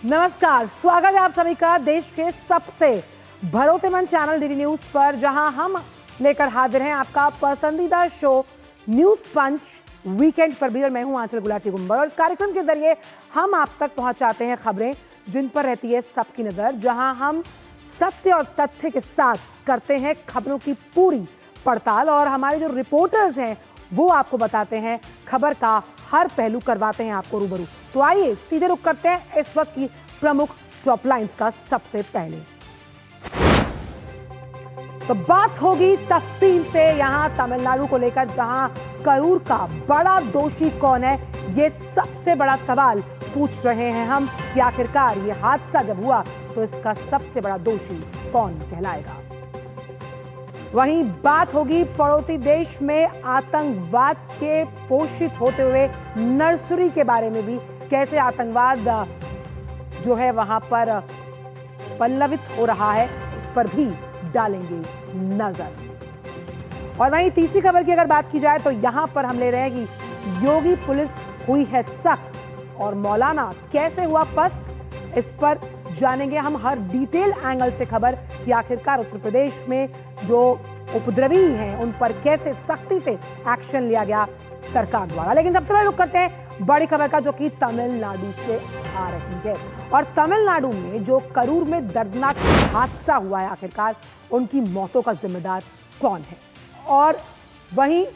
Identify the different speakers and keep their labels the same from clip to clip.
Speaker 1: नमस्कार, स्वागत है आप सभी का देश के सबसे भरोसेमंद चैनल डीडी न्यूज पर, जहां हम लेकर हाजिर हैं आपका पसंदीदा शो न्यूज पंच वीकेंड पर भी। और मैं हूं आंचल गुलाटी गुंबर और इस कार्यक्रम के जरिए हम आप तक पहुंचाते हैं खबरें जिन पर रहती है सबकी नजर, जहां हम सत्य और तथ्य के साथ करते हैं खबरों की पूरी पड़ताल और हमारे जो रिपोर्टर्स हैं वो आपको बताते हैं खबर का हर पहलू, करवाते हैं आपको रूबरू। तो आइए सीधे रुख करते हैं इस वक्त की प्रमुख टॉप लाइंस का। सबसे पहले तो बात होगी तफसील से यहां तमिलनाडु को लेकर, जहां करूर का बड़ा दोषी कौन है, ये सबसे बड़ा सवाल पूछ रहे हैं हम कि आखिरकार ये हादसा जब हुआ तो इसका सबसे बड़ा दोषी कौन कहलाएगा। वहीं बात होगी पड़ोसी देश में आतंकवाद के पोषित होते हुए नर्सरी के बारे में भी, कैसे आतंकवाद जो है वहां पर पल्लवित हो रहा है, इस पर भी डालेंगे नजर। और वहीं तीसरी खबर की अगर बात की जाए तो यहां पर हम ले रहे हैं कि योगी पुलिस हुई है सख्त और मौलाना कैसे हुआ पस्त, इस पर जानेंगे हम हर डिटेल एंगल से खबर कि आखिरकार उत्तर प्रदेश में जो उपद्रवी हैं उन पर कैसे सख्ती से एक्शन लिया गया सरकार द्वारा। लेकिन सबसे पहले रुक करते हैं बड़ी खबर का, जो कि तमिलनाडु से आ रही है। और तमिलनाडु में जो करूर में दर्दनाक हादसा हुआ है, आखिरकार उनकी मौतों का जिम्मेदार कौन है। और वहीं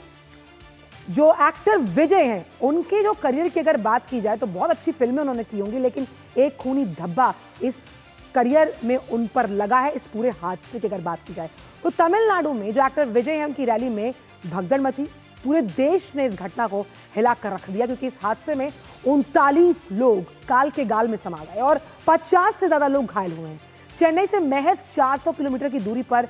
Speaker 1: जो एक्टर विजय हैं, उनके जो करियर की अगर बात की जाए तो बहुत अच्छी फिल्में उन्होंने की होंगी, लेकिन एक खूनी धब्बा इस करियर में उन पर लगा है इस पूरे हादसे की अगर बात की जाए तो। तमिलनाडु में जो एक्टर विजय हैं, उनकी रैली में भगदड़ मची। पूरे देश ने इस घटना को हिलाकर रख दिया, क्योंकि इस हादसे में 39 लोग काल के गाल में समा गए और 50 से ज्यादा लोग घायल हुए हैं। चेन्नई से महज 400 किलोमीटर की दूरी पर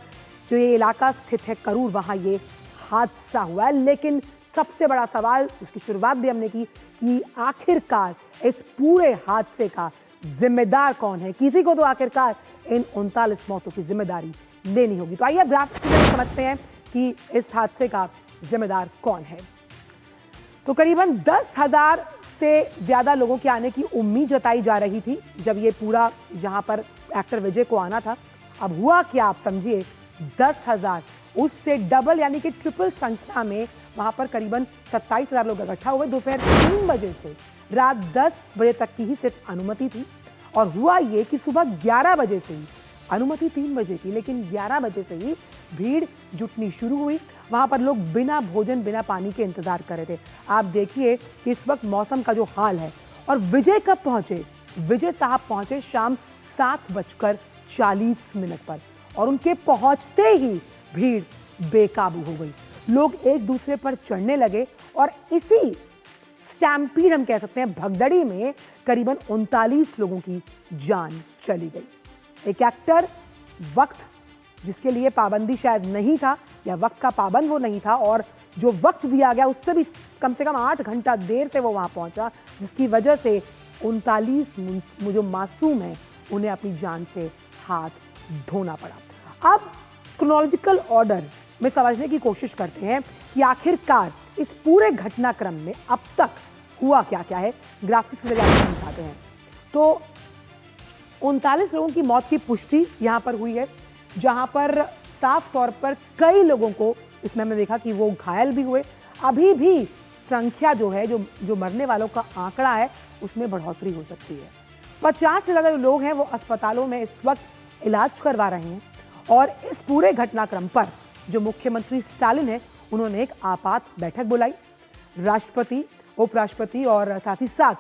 Speaker 1: जो ये इलाका स्थित है करूर, वहां ये हादसा हुआ है। लेकिन सबसे बड़ा सवाल, इसकी शुरुआत भी हमने की, कि आखिरकार इस पूरे हादसे का जिम्मेदार कौन है। किसी को तो आखिरकार इन 39 मौतों की जिम्मेदारी लेनी होगी। तो आइए अब ग्राफ समझते हैं कि इस हादसे का जिम्मेदार कौन है। तो करीबन 10,000 से ज्यादा लोगों के आने की उम्मीद जताई जा रही थी जब ये पूरा यहाँ पर एक्टर विजय को आना था। अब हुआ क्या, आप समझिए, 10,000 उससे डबल यानी कि ट्रिपल संख्या में वहां पर करीबन 27,000 लोग इकट्ठा हुए। दोपहर 3 बजे से रात 10 बजे तक की ही सिर्फ अनुमति थी। और हुआ ये कि सुबह 11 बजे से ही, अनुमति 3 बजे की, लेकिन 11 बजे से ही भीड़ जुटनी शुरू हुई। वहां पर लोग बिना भोजन बिना पानी के इंतजार कर रहे थे। आप देखिए कि इस वक्त मौसम का जो हाल है। और विजय कब पहुंचे? विजय साहब पहुंचे शाम 7:40 पर, और उनके पहुंचते ही भीड़ बेकाबू हो गई। लोग एक दूसरे पर चढ़ने लगे और इसी स्टैम्पीड, हम कह सकते हैं, भगदड़ी में करीबन 39 लोगों की जान चली गई। एक एक्टर, वक्त जिसके लिए पाबंदी शायद नहीं था, या वक्त का पाबंद वो नहीं था, और जो वक्त दिया गया उससे भी कम से कम 8 घंटा देर से वो वहां पहुंचा, जिसकी वजह से 39 जो मासूम हैं उन्हें अपनी जान से हाथ धोना पड़ा। अब क्रोनोलॉजिकल ऑर्डर में समझने की कोशिश करते हैं कि आखिरकार इस पूरे घटनाक्रम में अब तक हुआ क्या क्या है। ग्राफिक्स के जरिए आपको समझाते हैं। तो 39 लोगों की मौत की पुष्टि यहां पर हुई है, जहां पर साफ तौर पर कई लोगों को इसमें हमने देखा कि वो घायल भी हुए। अभी भी संख्या जो है, जो मरने वालों का आंकड़ा है, उसमें बढ़ोतरी हो सकती है। 50 से ज्यादा लोग हैं वो अस्पतालों में इस वक्त इलाज करवा रहे हैं। और इस पूरे घटनाक्रम पर जो मुख्यमंत्री स्टालिन है, उन्होंने एक आपात बैठक बुलाई। राष्ट्रपति, उपराष्ट्रपति और साथ ही साथ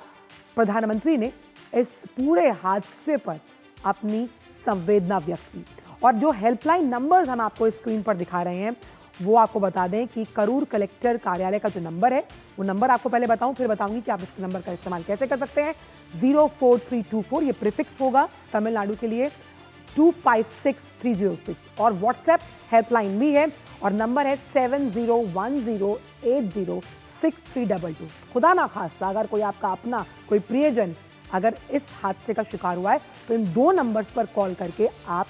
Speaker 1: प्रधानमंत्री ने इस पूरे हादसे पर अपनी संवेदना व्यक्त की। और जो हेल्पलाइन नंबर्स हम आपको स्क्रीन पर दिखा रहे हैं, वो आपको बता दें कि करूर कलेक्टर कार्यालय का जो नंबर है, वो नंबर आपको पहले बताऊं, फिर बताऊंगी कि आप इस नंबर का इस्तेमाल कैसे कर सकते हैं। 04324, ये प्रीफिक्स होगा तमिलनाडु के लिए, 256306। और व्हाट्सएप हेल्पलाइन भी है, और नंबर है 7010806322। खुदा ना खास्ता अगर कोई आपका अपना, कोई प्रियजन अगर इस हादसे का शिकार हुआ है, तो इन 2 नंबर्स पर कॉल करके आप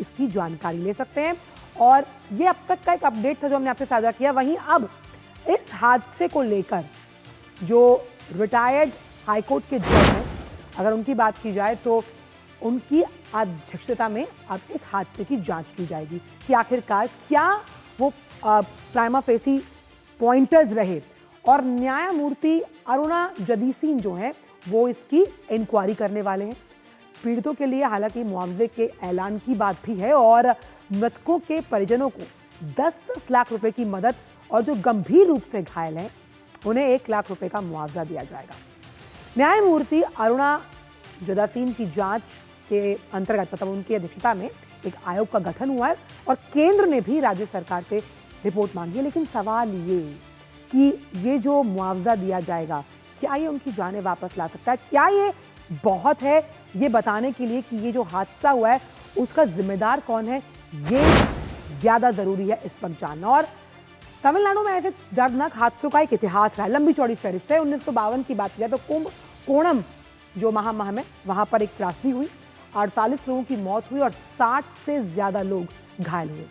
Speaker 1: इसकी जानकारी ले सकते हैं। और ये अब तक का एक अपडेट था जो हमने आपसे साझा किया। वहीं अब इस हादसे को लेकर जो रिटायर्ड हाईकोर्ट के जज हैं, अगर उनकी बात की जाए तो उनकी अध्यक्षता में अब इस हादसे की जांच की जाएगी कि आखिरकार क्या वो प्राइमा फेसी पॉइंटर्स रहे, और न्यायमूर्ति अरुणा जदीसीन जो है वो इसकी इंक्वायरी करने वाले हैं। पीड़ितों के लिए हालांकि मुआवजे के ऐलान की बात भी है और मृतकों के परिजनों को 10-10 लाख रुपए की मदद और जो गंभीर रूप से घायल हैं उन्हें 1 लाख रुपए का मुआवजा दिया जाएगा। न्यायमूर्ति अरुणा जदीसीन की जांच के अंतर्गत मतलब उनकी अध्यक्षता में एक आयोग का गठन हुआ है और केंद्र ने भी राज्य सरकार से रिपोर्ट मांगी है। लेकिन सवाल ये कि ये जो मुआवजा दिया जाएगा क्या ये उनकी जानें वापस ला सकता है, क्या ये बहुत है ये बताने के लिए कि ये जो हादसा हुआ है उसका जिम्मेदार कौन है, ये ज्यादा जरूरी है इस वक्त जानना। और तमिलनाडु में ऐसे दर्दनाक हादसों का एक इतिहास है, लंबी चौड़ी फहरिस्त है। 1952 की बात की जाए तो कोणम जो महामह में वहां पर एक त्रासदी हुई, 48 लोगों की मौत हुई और 60 से ज्यादा लोग घायल हुए।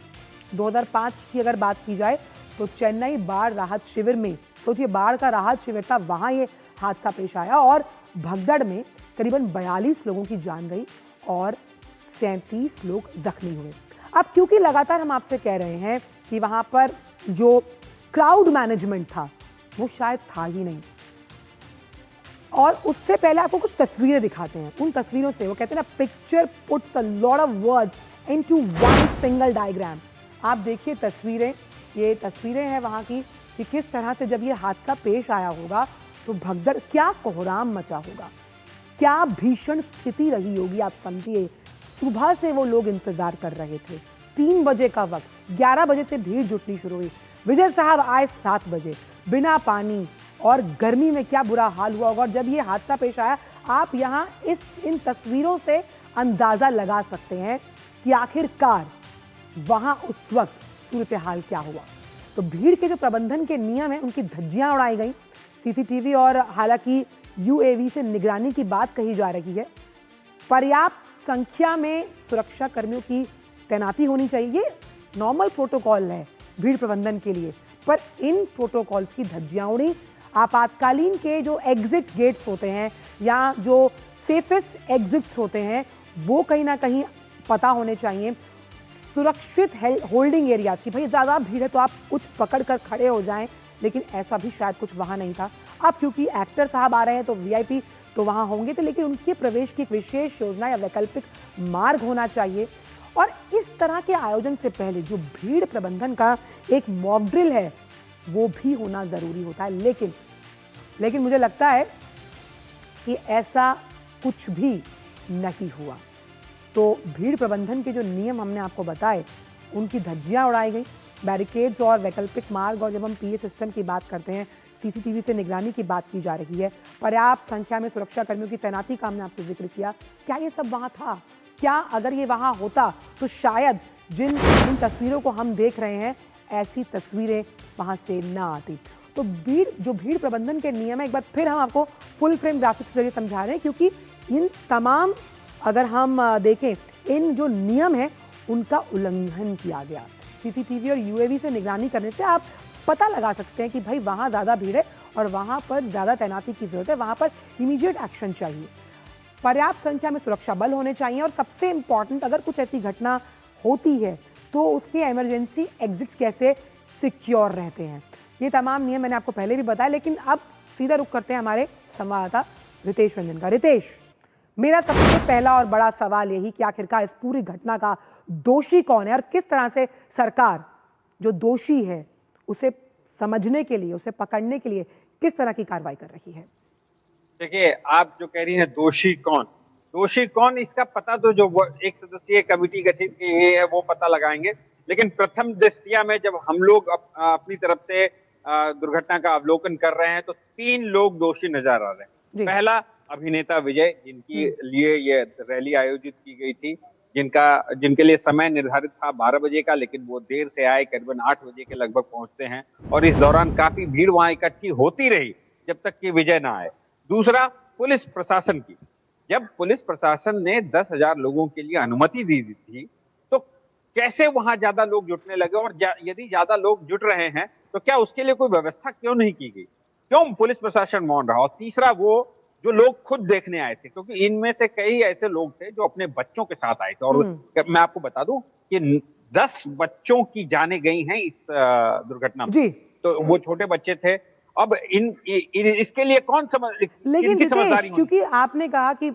Speaker 1: 2005 की अगर बात की जाए तो चेन्नई बाढ़ राहत शिविर में, सोचिए बाढ़ का राहत शिविर था, वहां ये हादसा पेश आया और भगदड़ में करीबन 42 लोगों की जान गई और 37 लोग जख्मी हुए। अब क्योंकि लगातार हम आपसे कह रहे हैं कि वहां पर जो क्राउड मैनेजमेंट था वो शायद था ही नहीं, और उससे पहले आपको कुछ तस्वीरें दिखाते हैं। उन तस्वीरों से वो कहते हैं ना, picture puts a lot of words into one single diagram. आप देखिए तस्वीरें, ये तस्वीरें हैं वहां की कि किस तरह से जब ये हादसा पेश आया होगा तो भगदड़, क्या कोहराम मचा होगा, क्या भीषण स्थिति रही होगी। आप समझिए सुबह से वो लोग इंतजार कर रहे थे, 3 बजे का वक्त, 11 बजे से भीड़ जुटनी शुरू हुई। विजय साहब आए 7 बजे, बिना पानी और गर्मी में क्या बुरा हाल हुआ होगा। और जब ये हादसा पेश आया, आप यहाँ इन तस्वीरों से अंदाजा लगा सकते हैं कि आखिरकार वहां उस वक्त सूरत हाल क्या हुआ। तो भीड़ के जो प्रबंधन के नियम हैं उनकी धज्जियां उड़ाई गई, सीसीटीवी और हालांकि यूएवी से निगरानी की बात कही जा रही है। पर्याप्त संख्या में सुरक्षा कर्मियों की तैनाती होनी चाहिए, नॉर्मल प्रोटोकॉल है भीड़ प्रबंधन के लिए, पर इन प्रोटोकॉल्स की धज्जियां उड़ी। आपातकालीन के जो एग्जिट गेट्स होते हैं या जो सेफेस्ट एग्जिट्स होते हैं वो कहीं ना कहीं पता होने चाहिए। सुरक्षित होल्डिंग एरियाज की, भाई ज़्यादा भीड़ है तो आप कुछ पकड़ कर खड़े हो जाएं, लेकिन ऐसा भी शायद कुछ वहाँ नहीं था। अब क्योंकि एक्टर साहब आ रहे हैं तो वीआईपी तो वहाँ होंगे, तो लेकिन उनके प्रवेश की एक विशेष योजना या वैकल्पिक मार्ग होना चाहिए। और इस तरह के आयोजन से पहले जो भीड़ प्रबंधन का एक मॉक ड्रिल है वो भी होना ज़रूरी होता है। लेकिन मुझे लगता है कि ऐसा कुछ भी नहीं हुआ। तो भीड़ प्रबंधन के जो नियम हमने आपको बताए उनकी धज्जियां उड़ाई गई, बैरिकेड्स और वैकल्पिक मार्ग, और जब हम पीए सिस्टम की बात करते हैं, सीसीटीवी से निगरानी की बात की जा रही है, पर्याप्त संख्या में सुरक्षा कर्मियों की तैनाती का हमने आपसे जिक्र किया। क्या ये सब वहाँ था? क्या अगर ये वहाँ होता तो शायद जिन तस्वीरों को हम देख रहे हैं ऐसी तस्वीरें वहाँ से ना आती। तो भीड़ प्रबंधन के नियम है, एक बार फिर हम आपको फुल फ्रेम ग्राफिक्स के जरिए समझा रहे हैं, क्योंकि इन तमाम अगर हम देखें इन जो नियम है उनका उल्लंघन किया गया। सीसीटीवी और यूएवी से निगरानी करने से आप पता लगा सकते हैं कि भाई वहाँ ज़्यादा भीड़ है और वहाँ पर ज़्यादा तैनाती की जरूरत है, वहाँ पर इमीडिएट एक्शन चाहिए। पर्याप्त संख्या में सुरक्षा बल होने चाहिए और सबसे इंपॉर्टेंट, अगर कुछ ऐसी घटना होती है तो उसके इमरजेंसी एग्जिट्स कैसे सिक्योर रहते हैं। ये तमाम नियम मैंने आपको पहले भी बताया, लेकिन अब सीधा रुख करते हैं हमारे संवाददाता रितेश रंजन का। रितेश, मेरा सबसे पहला और बड़ा सवाल यही कि आखिरकार इस पूरी घटना का दोषी कौन है और किस तरह से सरकार जो दोषी है उसे समझने के लिए, उसे पकड़ने के लिए किस तरह की कार्रवाई कर रही है?
Speaker 2: देखिए, आप जो कह रही हैं दोषी कौन इसका पता तो जो एक सदस्यीय कमेटी गठित की गई है वो पता लगाएंगे। लेकिन प्रथम दृष्टया में जब हम लोग अपनी तरफ से दुर्घटना का अवलोकन कर रहे हैं तो 3 लोग दोषी नजर आ रहे हैं। पहला, अभिनेता विजय, जिनकी लिए ये रैली आयोजित की गई थी, जिनके लिए समय निर्धारित था 12 बजे का, लेकिन वो देर से आए, करीबन 8 बजे के लगभग पहुंचते हैं और इस दौरान काफी भीड़ वहां इकट्ठी होती रही जब तक कि विजय ना आए। दूसरा, पुलिस प्रशासन की, जब पुलिस प्रशासन ने 10,000 लोगों के लिए अनुमति दी थी तो कैसे वहां ज्यादा लोग जुटने लगे, और यदि ज्यादा लोग जुट रहे हैं तो क्या उसके लिए कोई व्यवस्था क्यों नहीं की गई, क्यों पुलिस प्रशासन मौन रहा। और तीसरा, वो जो लोग खुद देखने आए थे, क्योंकि इनमें से कई ऐसे लोग थे जो अपने बच्चों के साथ आए थे। और मैं आपको बता दूं कि 10 बच्चों की जानें गई हैं इस दुर्घटना में।
Speaker 1: जी।
Speaker 2: तो वो छोटे बच्चे थे। अब इसके लिए कौन
Speaker 1: लेकिन
Speaker 2: किनकी समझदारी
Speaker 1: रितेश,
Speaker 2: होनी?
Speaker 1: क्योंकि आपने कहा कि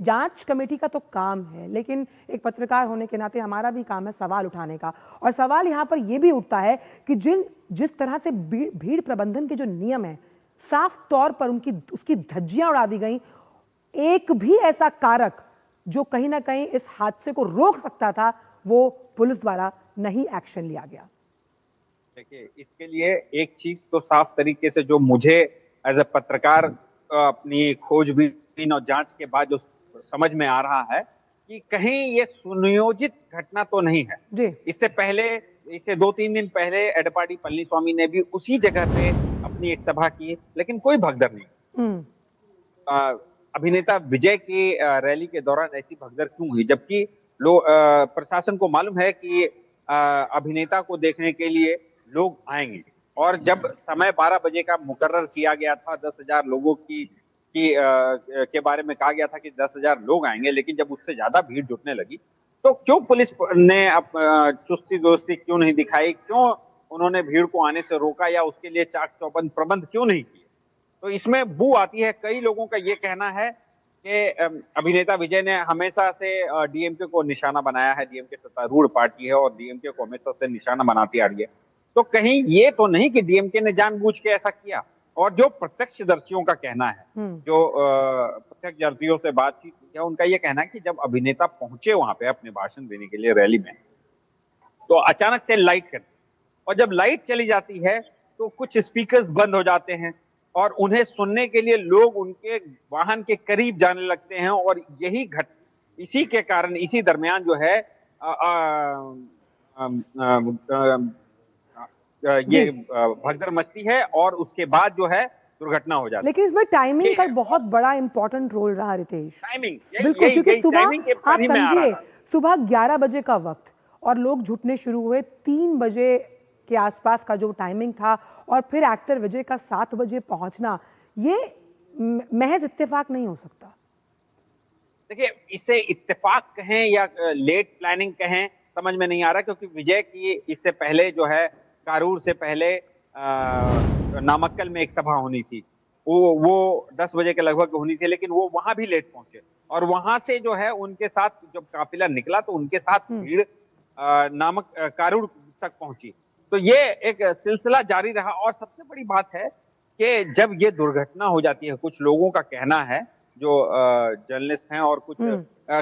Speaker 1: जांच कमेटी का तो काम है, लेकिन एक पत्रकार होने के नाते हमारा भी काम है सवाल उठाने का। और सवाल यहाँ पर यह भी उठता है कि जिस तरह से भीड़ प्रबंधन के जो नियम है, साफ तौर पर उसकी धज्जियां उड़ा दी गई। एक भी ऐसा कारक जो कहीं ना कहीं इस हादसे को रोक सकता था, वो पुलिस द्वारा नहीं एक्शन लिया गया।
Speaker 2: देखिए, इसके लिए एक चीज तो साफ तरीके से जो मुझे एज ए पत्रकार अपनी खोजबीन और जांच के बाद जो समझ में आ रहा है कि कहीं ये सुनियोजित घटना तो नहीं है।
Speaker 1: जी।
Speaker 2: इससे 2-3 दिन पहले एडपाडी पळनिस्वामी ने भी उसी जगह पे अपनी एक सभा की, लेकिन कोई भगदड़ नहीं। अभिनेता विजय की रैली के दौरान ऐसी भगदड़ क्यों हुई, जबकि प्रशासन को मालूम है कि अभिनेता को देखने के लिए लोग आएंगे। और जब समय 12 बजे का मुकर्रर किया गया था, 10,000 लोगों के बारे में कहा गया था कि 10,000 लोग आएंगे, लेकिन जब उससे ज्यादा भीड़ जुटने लगी तो क्यों पुलिस ने चुस्ती दुरुस्ती क्यों नहीं दिखाई? क्यों उन्होंने भीड़ को आने से रोका या उसके लिए चाक चौबंद प्रबंध क्यों नहीं किए? तो इसमें बू आती है। कई लोगों का ये कहना है कि अभिनेता विजय ने हमेशा से डीएमके को निशाना बनाया है। डीएमके सत्तारूढ़ पार्टी है और डीएमके को हमेशा से निशाना बनाती आ रही है। तो कहीं ये तो नहीं कि डीएमके ने जानबूझ के ऐसा किया? और जो प्रत्यक्षदर्शियों का कहना है, जो प्रत्यक्षदर्शियों से बातचीत किया, उनका ये कहना है कि जब अभिनेता पहुंचे वहां पे अपने भाषण देने के लिए रैली में, तो अचानक से लाइट कट, और जब लाइट चली जाती है तो कुछ स्पीकर्स बंद हो जाते हैं और उन्हें सुनने के लिए लोग उनके वाहन के करीब जाने लगते हैं। और इसी के कारण इसी दरमियान जो है ये भगदड़ मचती है और उसके बाद जो है दुर्घटना हो जाती है।
Speaker 1: लेकिन इसमें टाइमिंग का बहुत बड़ा इंपॉर्टेंट रोल रहा रितेश।
Speaker 2: टाइमिंग,
Speaker 1: बिल्कुल, क्योंकि सुबह आप समझिए, सुबह 11 बजे का वक्त और लोग जुटने शुरू हुए 3 बजे के आसपास का जो टाइमिंग था, और फिर एक्टर विजय का 7 बजे पहुंचना, ये महज इत्तेफाक नहीं हो सकता।
Speaker 2: देखिए, इसे इत्तेफाक कहें या लेट प्लानिंग कहें, समझ में नहीं आ रहा, क्योंकि विजय की इससे पहले जो है कारूर से पहले नामक्कल में एक सभा होनी थी। वो 10 बजे के लगभग होनी थी, लेकिन वो वहां भी लेट पहुंचे। और वहां से जो है उनके साथ जब काफिला निकला तो उनके साथ भीड़ कारूर तक पहुंची। तो ये एक सिलसिला जारी रहा। और सबसे बड़ी बात है कि जब ये दुर्घटना हो जाती है, कुछ लोगों का कहना है जो जर्नलिस्ट हैं और कुछ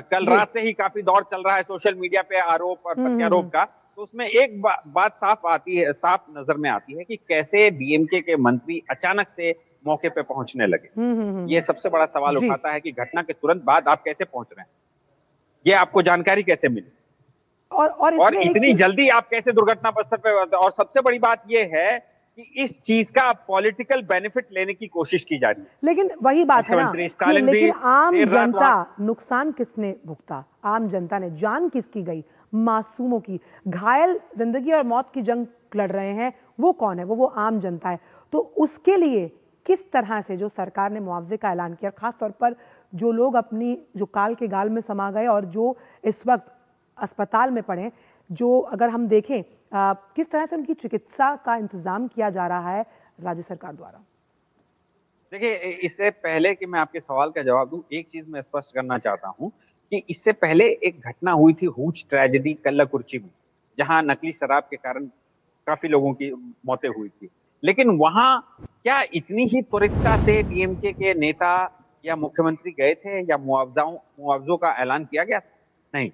Speaker 2: कल रात से ही काफी दौर चल रहा है सोशल मीडिया पे आरोप और प्रत्यारोप का, तो उसमें एक बात साफ नजर में आती है कि कैसे डीएमके के मंत्री अचानक से मौके पे पहुंचने लगे। ये सबसे बड़ा सवाल उठाता है कि घटना के तुरंत बाद आप कैसे पहुंच रहे हैं, ये आपको जानकारी कैसे मिली, और इतनी जल्दी आप कैसे दुर्घटना स्थल पे। और सबसे बड़ी बात यह है कि इस चीज का पॉलिटिकल बेनिफिट लेने की कोशिश की जा रही है।
Speaker 1: लेकिन वही बात है ना, लेकिन आम जनता, नुकसान किसने भुगता? आम जनता ने। जान किसकी गई? मासूमों की। घायल जिंदगी और मौत की जंग लड़ रहे हैं, वो कौन है? वो आम जनता है। तो उसके लिए किस तरह से जो सरकार ने मुआवजे का ऐलान किया, खास तौर पर जो लोग अपनी जो काल के गाल में समा गए और जो इस वक्त अस्पताल में पड़े, जो अगर हम देखें किस तरह से उनकी चिकित्सा का इंतजाम किया जा रहा है राज्य सरकार द्वारा?
Speaker 2: देखिए, इससे पहले कि मैं आपके सवाल का जवाब दूं, एक चीज मैं स्पष्ट करना चाहता हूं कि इससे पहले एक घटना हुई थी, हूच ट्रेजेडी कल्लाकुर्ची में, जहां नकली शराब के कारण काफी लोगों की मौतें हुई थी। लेकिन वहां क्या इतनी ही त्वरितता से डीएमके के नेता या मुख्यमंत्री गए थे या मुआवजों का ऐलान किया गया? नहीं।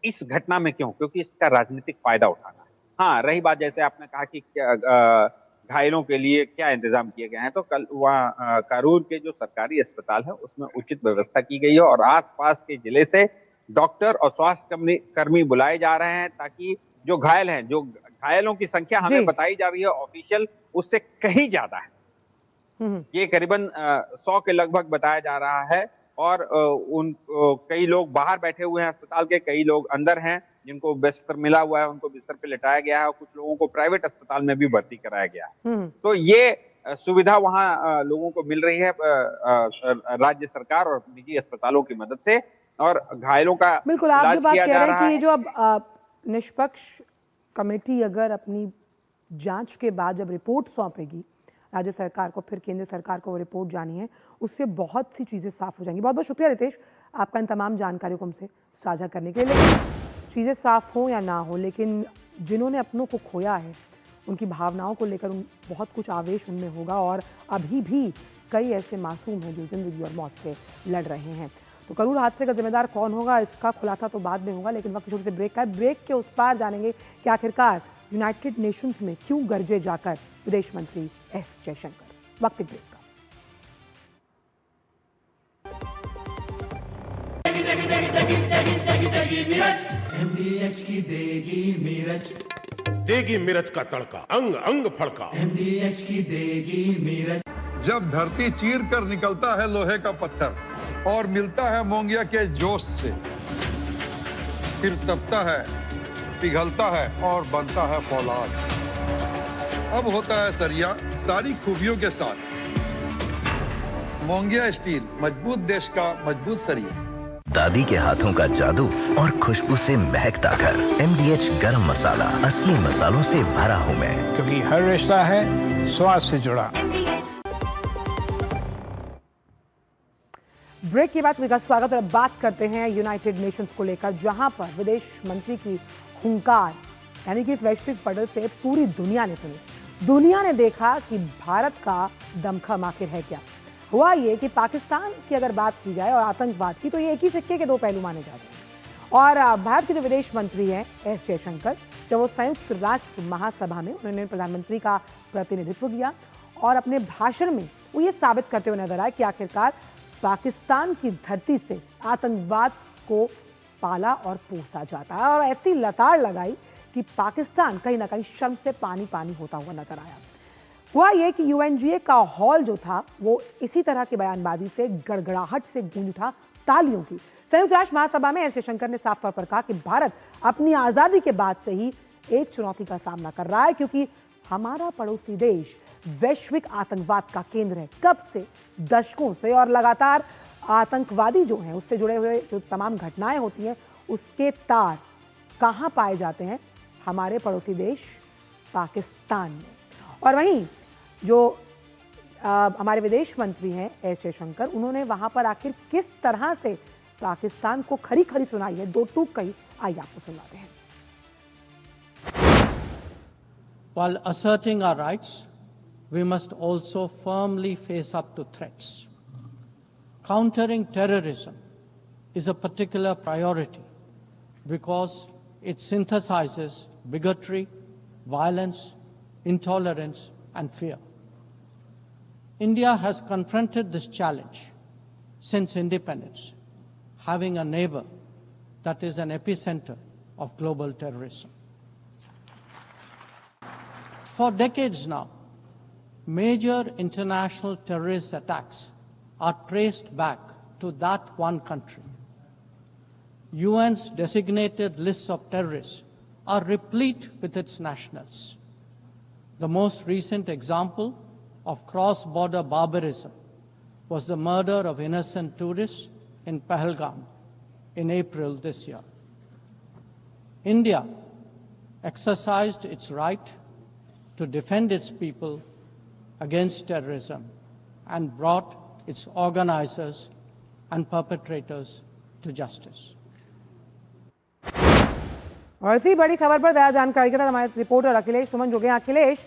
Speaker 2: इस घटना में क्यों? क्योंकि इसका राजनीतिक फायदा उठाना है। हाँ, रही बात जैसे आपने कहा कि घायलों के लिए क्या इंतजाम किए गए हैं, तो कल वहाँ कारूर के जो सरकारी अस्पताल है उसमें उचित व्यवस्था की गई है और आसपास के जिले से डॉक्टर और स्वास्थ्य कर्मी बुलाए जा रहे हैं, ताकि जो घायल हैं, जो घायलों की संख्या हमें बताई जा रही है ऑफिशियल, उससे कहीं ज्यादा है। ये करीबन 100 के लगभग बताया जा रहा है। और कई लोग बाहर बैठे हुए हैं अस्पताल के, कई लोग अंदर हैं जिनको बिस्तर मिला हुआ है, उनको बिस्तर पे लिटाया गया है, और कुछ लोगों को प्राइवेट अस्पताल में भी भर्ती कराया गया है। तो ये सुविधा वहां लोगों को मिल रही है राज्य सरकार और निजी अस्पतालों की मदद से, और घायलों का
Speaker 1: बिल्कुल, आप जो
Speaker 2: इलाज
Speaker 1: बात
Speaker 2: किया
Speaker 1: कह
Speaker 2: जा
Speaker 1: रहे हैं
Speaker 2: रहा
Speaker 1: कि ये
Speaker 2: है।
Speaker 1: जो अब निष्पक्ष कमेटी अगर अपनी जांच के बाद जब रिपोर्ट सौंपेगी राज्य सरकार को, फिर केंद्र सरकार को वो रिपोर्ट जानी है, उससे बहुत सी चीज़ें साफ हो जाएंगी। बहुत बहुत शुक्रिया रितेश, आपका इन तमाम जानकारियों को हमसे साझा करने के लिए। लेकिन चीज़ें साफ हों या ना हो, लेकिन जिन्होंने अपनों को खोया है उनकी भावनाओं को लेकर बहुत कुछ आवेश उनमें होगा, और अभी भी कई ऐसे मासूम हैं जो जिंदगी और मौत से लड़ रहे हैं। तो करूर हादसे का जिम्मेदार कौन होगा, इसका खुलासा तो बाद में होगा, लेकिन वक्त छोटे से ब्रेक का है। ब्रेक के उस पार जानेंगे कि आखिरकार यूनाइटेड नेशंस में क्यों गरजे जाकर विदेश मंत्री एस जयशंकर। वक्त ब्रेक का।
Speaker 3: MDH की देगी मिर्च,
Speaker 4: देगी मिर्च का तड़का, अंग अंग फड़का।
Speaker 3: MDH की देगी मिर्च।
Speaker 5: जब धरती चीर कर निकलता है लोहे का पत्थर और मिलता है मोंगिया के जोश से, फिर तपता है, पिघलता है और बनता है फौलाद। अब होता है सरिया सारी खूबियों के साथ। मोंगिया स्टील, मजबूत देश का मजबूत सरिया।
Speaker 6: दादी के हाथों का जादू और खुशबू से महकता घर। MDH गरम मसाला, असली मसालों से भरा हूँ मैं,
Speaker 7: क्योंकि हर रिश्ता है स्वाद से जुड़ा।
Speaker 1: ब्रेक के बाद मेरा स्वागत, और बात करते हैं यूनाइटेड नेशंस को लेकर, जहां पर विदेश मंत्री की हुंकार, यानी कि इस वैश्विक पटल से पूरी दुनिया ने सुनी। दुनिया ने देखा कि भारत का दमखम आखिर है क्या। हुआ ये कि पाकिस्तान की अगर बात की जाए और आतंकवाद की, तो ये एक ही सिक्के के दो पहलू माने जाते हैं। और भारत के जो विदेश मंत्री हैं एस जयशंकर, जब वो संयुक्त राष्ट्र महासभा में उन्होंने प्रधानमंत्री का प्रतिनिधित्व किया और अपने भाषण में वो ये साबित करते हुए नजर आए कि आखिरकार पाकिस्तान की धरती से आतंकवाद को पाला और पोसा जाता है, और ऐसी लताड़ लगाई कि पाकिस्तान कहीं ना कहीं शर्म से पानी पानी होता हुआ नजर आया। हुआ ये कि UNGA का हॉल जो था वो इसी तरह की बयानबाजी से गड़गड़ाहट से गूंज उठा तालियों की। संयुक्त राष्ट्र महासभा में एस जयशंकर ने साफ तौर पर कहा कि भारत अपनी आजादी के बाद से ही एक चुनौती का सामना कर रहा है, क्योंकि हमारा पड़ोसी देश वैश्विक आतंकवाद का केंद्र है कब से, दशकों से, और लगातार आतंकवादी जो हैं उससे जुड़े हुए जो तमाम घटनाएं होती हैं उसके तार कहाँ पाए जाते हैं, हमारे पड़ोसी देश पाकिस्तान में। और वहीं जो हमारे विदेश मंत्री हैं एस जयशंकर, उन्होंने वहां पर आखिर किस तरह से पाकिस्तान को खरी खरी सुनाई है, दो टूक कही, आइए आपको सुनाते हैं।
Speaker 8: While asserting our rights, we must also firmly face up to threats. Countering terrorism is a particular priority because it synthesizes bigotry, violence, intolerance, and fear. India has confronted this challenge since independence, having a neighbor that is an epicenter of global terrorism. For decades now, major international terrorist attacks are traced back to that one country. UN's designated lists of terrorists are replete with its nationals. The most recent example of cross-border barbarism was the murder of innocent tourists in Pahalgam in April this year. India exercised its right to defend its people against terrorism and brought its organizers and perpetrators to justice.
Speaker 1: और इसी बड़ी खबर पर दया जानकारी के साथ हमारे reporter Akhilesh सुमन जुड़े हैं। अखिलेश,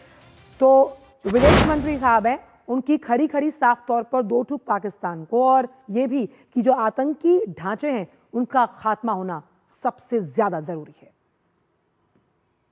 Speaker 1: तो विदेश मंत्री साहब हैं, उनकी खरी खरी साफ तौर पर दो टूक पाकिस्तान को, और ये भी कि जो आतंकी ढांचे हैं उनका खात्मा होना सबसे ज्यादा जरूरी है।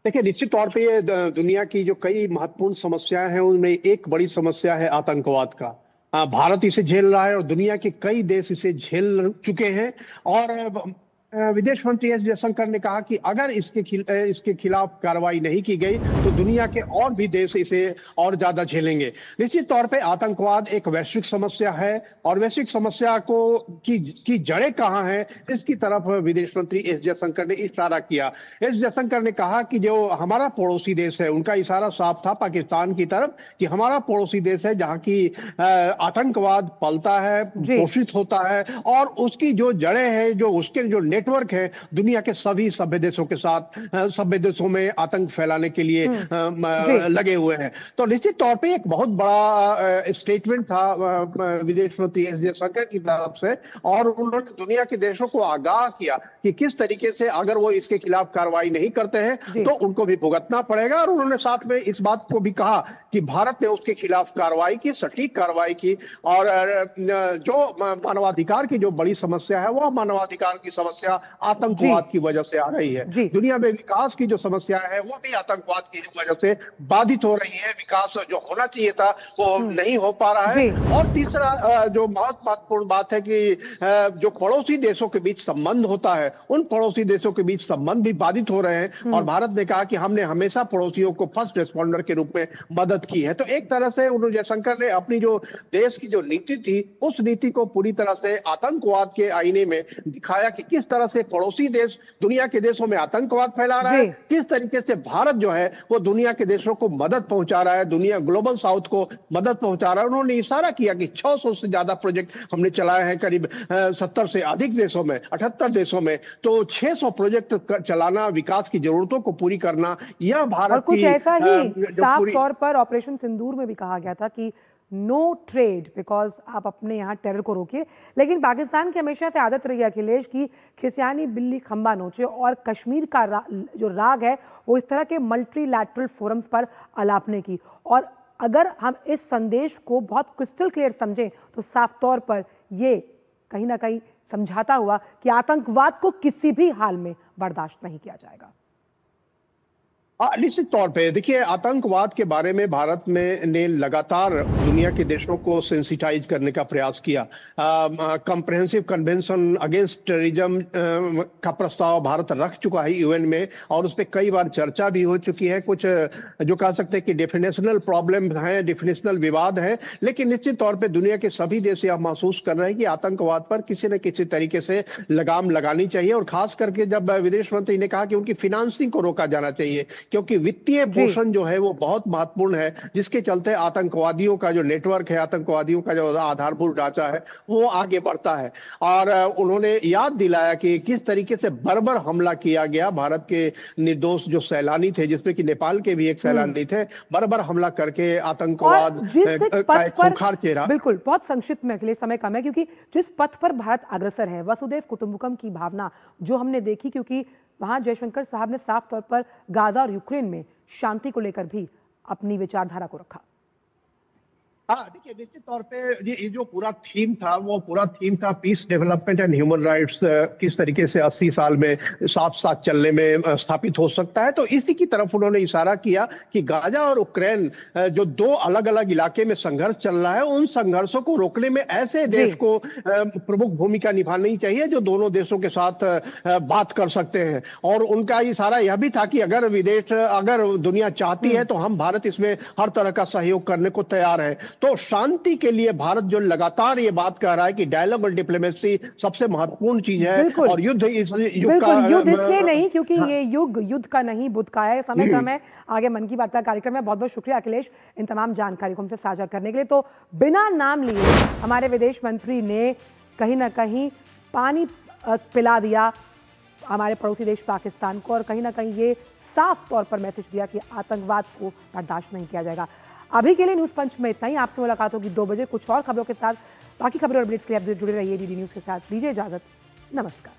Speaker 9: देखिए, निश्चित तौर पे ये दुनिया की जो कई महत्वपूर्ण समस्याएं हैं उनमें एक बड़ी समस्या है आतंकवाद का। भारत इसे झेल रहा है और दुनिया के कई देश इसे झेल चुके हैं, और विदेश मंत्री एस जयशंकर ने कहा कि अगर इसके खिलाफ कार्रवाई नहीं की गई तो दुनिया के और भी देश इसे और ज्यादा झेलेंगे। निश्चित तौर पे आतंकवाद एक वैश्विक समस्या है और वैश्विक समस्या की जड़ें कहाँ हैं, इसकी तरफ विदेश मंत्री एस जयशंकर ने इशारा किया। एस जयशंकर ने कहा कि जो हमारा पड़ोसी देश है, उनका इशारा साफ था पाकिस्तान की तरफ कि हमारा पड़ोसी देश है जहाँ की आतंकवाद पलता है, पोषित होता है और उसकी जो जड़ें हैं, जो उसके जो नेटवर्क है दुनिया के सभी सभ्य देशों के साथ, सभ्य देशों में आतंक फैलाने के लिए लगे हुए हैं। तो निश्चित तौर पे एक बहुत बड़ा स्टेटमेंट था विदेश मंत्री एस जयशंकर की तरफ से और उन्होंने दुनिया के देशों को आगाह किया कि किस तरीके से अगर वो इसके खिलाफ कार्रवाई नहीं करते हैं तो उनको भी भुगतना पड़ेगा। और उन्होंने साथ में इस बात को भी कहा कि भारत ने उसके खिलाफ कार्रवाई की, सटीक कार्रवाई की और जो मानवाधिकार की जो बड़ी समस्या है वह मानवाधिकार की समस्या आतंकवाद की वजह से आ रही है। दुनिया में विकास की जो समस्या है वो भी आतंकवाद की वजह से बाधित हो रही है। विकास जो होना चाहिए था वो नहीं हो पा रहा है। और तीसरा जो बहुत महत्वपूर्ण बात है कि जो पड़ोसी देशों के बीच संबंध होता है, उन पड़ोसी देशों के बीच संबंध भी बाधित हो रहे हैं और भारत ने कहा कि हमने हमेशा पड़ोसियों को फर्स्ट रिस्पॉन्डर के रूप में मदद की है। तो एक तरह से उन्होंने जयशंकर ने अपनी जो देश की जो नीति थी उस नीति को पूरी तरह से आतंकवाद के आईने में दिखाया कि किस तरह से पड़ोसी देश दुनिया के देशों में आतंकवाद फैला रहा है, किस तरीके से भारत जो है वो दुनिया के देशों को मदद पहुंचा रहा है, दुनिया ग्लोबल साउथ को मदद पहुंचा रहा है। उन्होंने इशारा किया कि 600 से ज्यादा प्रोजेक्ट हमने चलाए हैं करीब 70 से अधिक देशों में, 78 देशों में। तो 600 प्रोजेक्ट चलाना, विकास की जरूरतों को पूरी करना, यह भारत
Speaker 1: और कुछ
Speaker 9: की
Speaker 1: ऐसा ही साफ तौर पर ऑपरेशन सिंदूर में भी कहा गया था कि नो ट्रेड बिकॉज आप अपने यहाँ टेरर को रोकिए। लेकिन पाकिस्तान की हमेशा से आदत रही है अखिलेश की खिसियानी बिल्ली खंबा नोचे और कश्मीर का जो राग है वो इस तरह के मल्टीलैटरल फोरम्स पर अलापने की। और अगर हम इस संदेश को बहुत क्रिस्टल क्लियर समझें तो साफ तौर पर ये कहीं ना कहीं समझाता हुआ कि आतंकवाद को किसी भी हाल में बर्दाश्त नहीं किया जाएगा।
Speaker 9: निश्चित तौर पे देखिए, आतंकवाद के बारे में भारत में ने लगातार दुनिया के देशों को सेंसिटाइज करने का प्रयास किया। कॉम्प्रिहेंसिव कन्वेंशन अगेंस्ट टेररिज्म का प्रस्ताव भारत रख चुका है यूएन में और उस पर कई बार चर्चा भी हो चुकी है। कुछ जो कह सकते हैं कि डेफिनेशनल प्रॉब्लम है, डेफिनेशनल विवाद है, लेकिन निश्चित तौर पे दुनिया के सभी देश यह महसूस कर रहे हैं कि आतंकवाद पर किसी न किसी तरीके से लगाम लगानी चाहिए। और खास करके जब विदेश मंत्री ने कहा कि उनकी फिनांसिंग को रोका जाना चाहिए क्योंकि वित्तीय पोषण जो है वो बहुत महत्वपूर्ण है, जिसके चलते आतंकवादियों का जो नेटवर्क है, आतंकवादियों का जो आधारभूत ढांचा है वो आगे बढ़ता है। और उन्होंने याद दिलाया कि किस तरीके से बर्बर हमला किया गया भारत के निर्दोष जो सैलानी थे, जिसमें कि नेपाल के भी एक सैलानी थे, बर्बर हमला करके आतंकवाद का एक खूंखार चेहरा।
Speaker 1: बिल्कुल, बहुत संक्षिप्त में अखिलेश, समय कम है, क्योंकि जिस पथ पर भारत अग्रसर है, वसुधैव कुटुंबकम की भावना जो हमने देखी, क्योंकि वहां जयशंकर साहब ने साफ तौर पर गाजा और यूक्रेन में शांति को लेकर भी अपनी विचारधारा को रखा।
Speaker 9: हाँ, देखिए, निश्चित तौर पे ये जो पूरा थीम था peace, development and human rights किस तरीके से 80 साल में साथ साथ चलने में स्थापित हो सकता है। तो इसी की तरफ उन्होंने इशारा किया कि गाजा और यूक्रेन जो दो अलग अलग इलाके में संघर्ष चल रहा है, उन संघर्षों को रोकने में ऐसे देश को प्रमुख भूमिका निभानी चाहिए जो दोनों देशों के साथ बात कर सकते हैं। और उनका इशारा यह भी था कि अगर दुनिया चाहती है तो हम भारत इसमें हर तरह का सहयोग करने को तैयार है। तो शांति के लिए भारत जो लगातार ये बात कह रहा है कि डायलॉग और डिप्लोमेसी सबसे महत्वपूर्ण चीज है और युद्ध इस युग का
Speaker 1: युद्ध इसलिए नहीं क्योंकि ये युद्ध का नहीं बुद्ध का है। समय कम है, आगे मन की बात का कार्यक्रम में। बहुत बहुत शुक्रिया अखिलेश इन तमाम जानकारी को हमसे साझा करने के लिए। तो बिना नाम लिए हमारे विदेश मंत्री ने कहीं ना कहीं पानी पिला दिया हमारे पड़ोसी देश पाकिस्तान को और कहीं ना कहीं ये साफ तौर पर मैसेज दिया कि आतंकवाद को बर्दाश्त नहीं किया जाएगा। अभी के लिए न्यूज़ पंच में इतना ही। आपसे मुलाकात होगी 2 बजे कुछ और खबरों के साथ। बाकी खबरों और अपडेट्स के लिए आप जुड़े रहिए डीडी न्यूज़ के साथ। दीजिए इजाजत, नमस्कार।